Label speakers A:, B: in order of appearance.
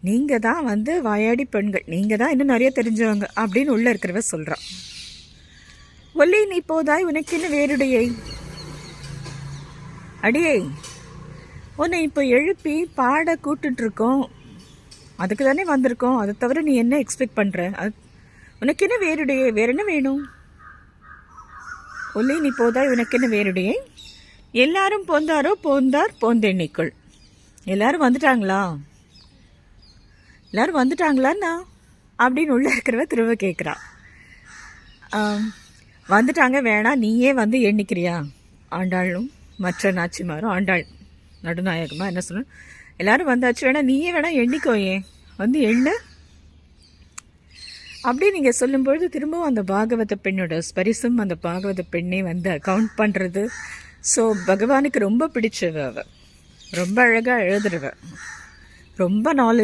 A: நீங்கள் தான் வந்து வாயாடி பெண்கள், நீங்கள் தான் இன்னும் நிறைய தெரிஞ்சவங்க அப்படின்னு உள்ளே இருக்கிறவ சொல்கிறான். ஒல்லி நீ போதாய் உனக்கென்ன வேறுடையை? அடியே, உன்னை இப்போ எழுப்பி பாட கூட்டுட்ருக்கோம், அதுக்கு தானே வந்திருக்கோம். அதை தவிர நீ என்ன எக்ஸ்பெக்ட் பண்ணுற? உனக்கு என்ன வேறுடையே? வேற என்ன வேணும்? ஒல்லி நீ போதாய் உனக்கு என்ன வேறுடையே? எல்லாரும் போந்தாரோ போந்தார் போந்தெண்ணிக்குள். எல்லாரும் வந்துட்டாங்களா? எல்லாரும் வந்துட்டாங்களாண்ணா அப்படின்னு உள்ள இருக்கிறவ திரும்ப கேட்குறா. வந்துட்டாங்க, வேணாம் நீயே வந்து எண்ணிக்கிறியா? ஆண்டாளும் மற்ற நாச்சிமாரும், ஆண்டாள் நடுநாயகமாக என்ன சொன்ன, எல்லாரும் வந்தாச்சு, வேணா நீயே வேணா எண்ணிக்கோயே, வந்து எண்ணு அப்படி நீங்கள் சொல்லும்பொழுது திரும்பவும் அந்த பாகவத பெண்ணோட ஸ்பரிசம், அந்த பாகவத பெண்ணை வந்து கவுண்ட் பண்ணுறது. ஸோ பகவானுக்கு ரொம்ப பிடிச்சவ அவ, ரொம்ப அழகாக எழுதுறவ, ரொம்ப நாலேஜ்